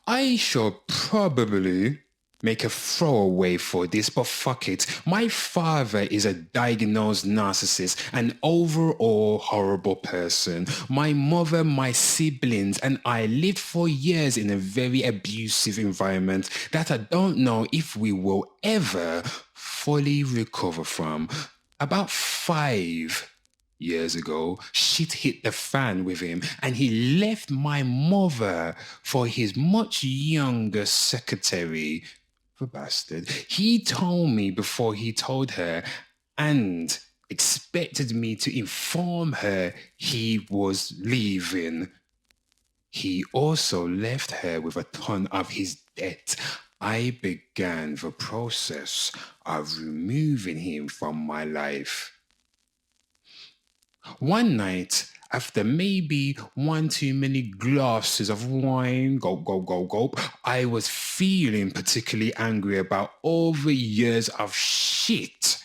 I shall probably make a throwaway for this, but fuck it. My father is a diagnosed narcissist, an overall horrible person. My mother, my siblings, and I lived for years in a very abusive environment that I don't know if we will ever fully recover from. About 5 years ago, shit hit the fan with him and he left my mother for his much younger secretary. The bastard. He told me before he told her and expected me to inform her he was leaving. He also left her with a ton of his debt. I began the process of removing him from my life. One night, after maybe one too many glasses of wine, gulp, gulp, gulp, gulp, I was feeling particularly angry about all the years of shit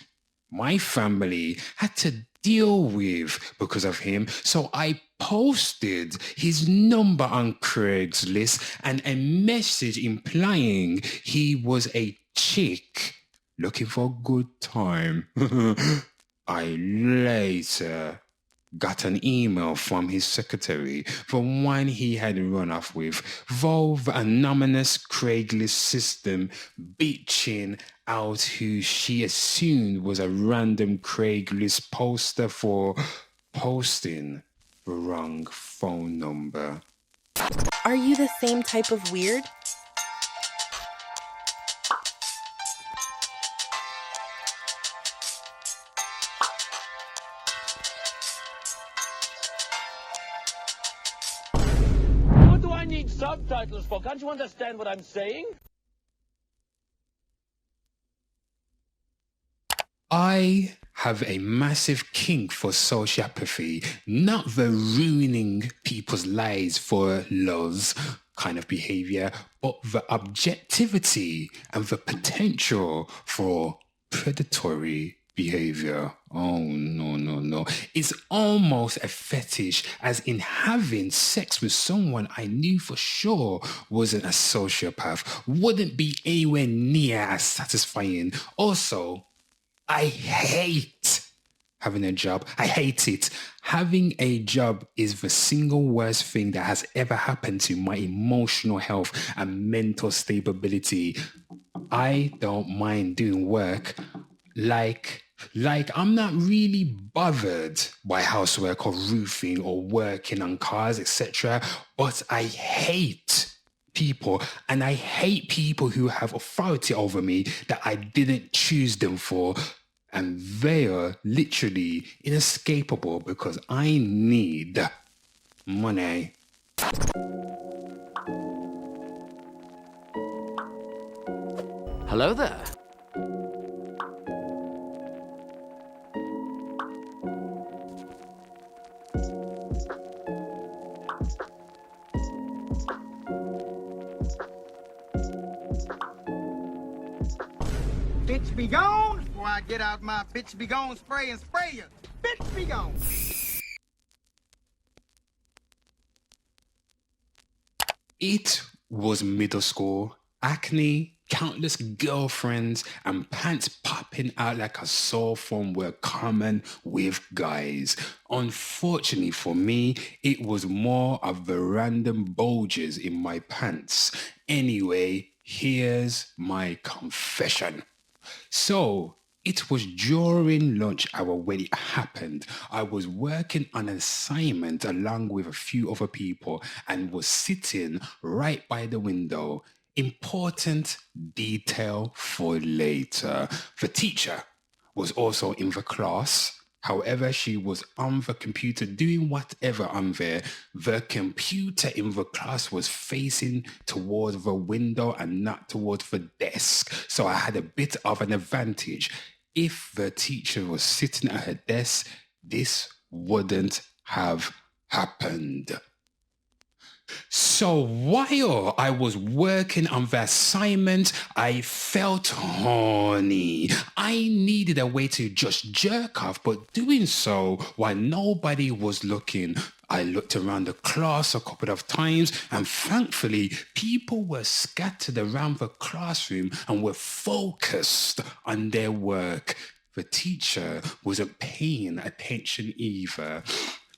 my family had to deal with because of him. So I posted his number on Craigslist and a message implying he was a chick looking for a good time. I later got an email from his secretary, the one he had run off with, though the anonymous Craigslist system bitching out who she assumed was a random Craigslist poster for posting the wrong phone number. Are you the same type of weird? What do I need subtitles for? Can't you understand what I'm saying? I have a massive kink for sociopathy, not the ruining people's lives for loves kind of behavior, but the objectivity and the potential for predatory behavior. Oh, no. It's almost a fetish, as in having sex with someone I knew for sure wasn't a sociopath wouldn't be anywhere near as satisfying. Also, I hate having a job. I hate it. Having a job is the single worst thing that has ever happened to my emotional health and mental stability. I don't mind doing work like I'm not really bothered by housework or roofing or working on cars, etc. But I hate people, and I hate people who have authority over me that I didn't choose them for, and they are literally inescapable because I need money. Hello there. Bitch be gone before I get out my bitch be gone spray and spray you. Bitch be gone. It was middle school, acne, countless girlfriends, and pants popping out like a sore thumb were common with guys. Unfortunately for me, it was more of the random bulges in my pants. Anyway, here's my confession. So, it was during lunch hour when it happened. I was working on an assignment along with a few other people and was sitting right by the window. Important detail for later. The teacher was also in the class. However, she was on the computer doing whatever on there. The computer in the class was facing towards the window and not towards the desk. So I had a bit of an advantage. If the teacher was sitting at her desk, this wouldn't have happened. So while I was working on the assignment, I felt horny. I needed a way to just jerk off, but doing so while nobody was looking. I looked around the class a couple of times, and thankfully, people were scattered around the classroom and were focused on their work. The teacher wasn't paying attention either.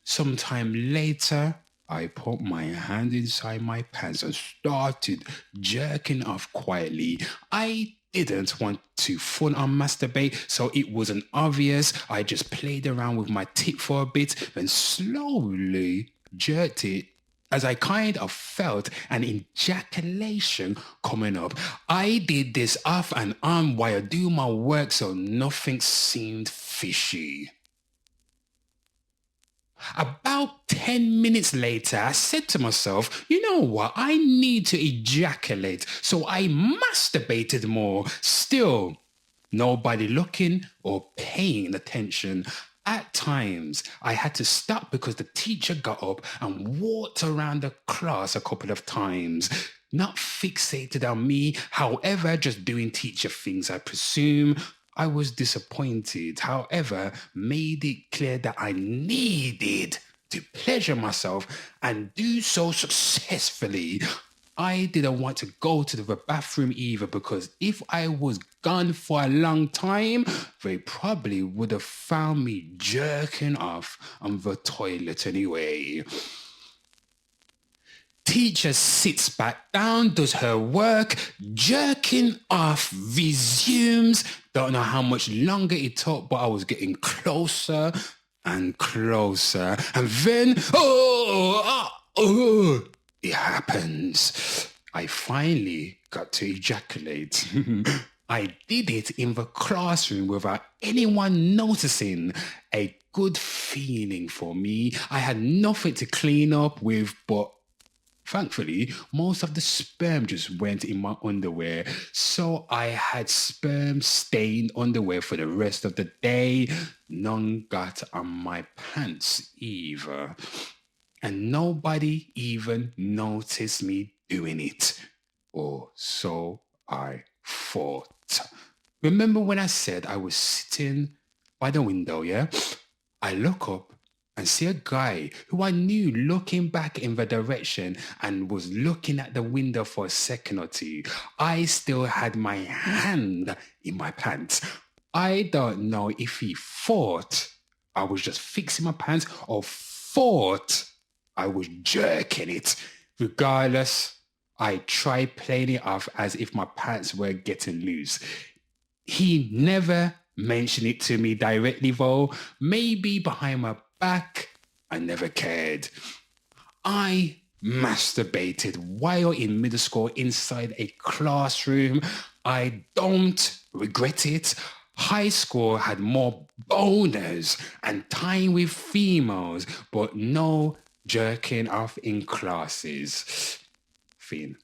Sometime later, I put my hand inside my pants and started jerking off quietly. I didn't want to full on masturbate, so it wasn't obvious. I just played around with my tip for a bit and slowly jerked it as I kind of felt an ejaculation coming up. I did this off and on while doing my work, so nothing seemed fishy. About 10 minutes later, I said to myself, you know what, I need to ejaculate. So I masturbated more. Still, nobody looking or paying attention. At times, I had to stop because the teacher got up and walked around the class a couple of times. Not fixated on me, however, just doing teacher things, I presume. I was disappointed, however, made it clear that I needed to pleasure myself and do so successfully. I didn't want to go to the bathroom either because if I was gone for a long time, they probably would have found me jerking off on the toilet anyway. Teacher sits back down, does her work, jerking off resumes. Don't know how much longer it took, but I was getting closer and closer. And then, it happens. I finally got to ejaculate. I did it in the classroom without anyone noticing. A good feeling for me. I had nothing to clean up with, but thankfully, most of the sperm just went in my underwear, so I had sperm-stained underwear for the rest of the day. None got on my pants either. And nobody even noticed me doing it. Or so I thought. Remember when I said I was sitting by the window, yeah? I look up and see a guy who I knew looking back in the direction and was looking at the window for a second or two. I still had my hand in my pants. I don't know if he thought I was just fixing my pants or thought I was jerking it. Regardless, I tried playing it off as if my pants were getting loose. He never mentioned it to me directly though. Maybe behind my back, I never cared. I masturbated while in middle school inside a classroom. I don't regret it. High school had more boners and time with females, but no jerking off in classes. Fin.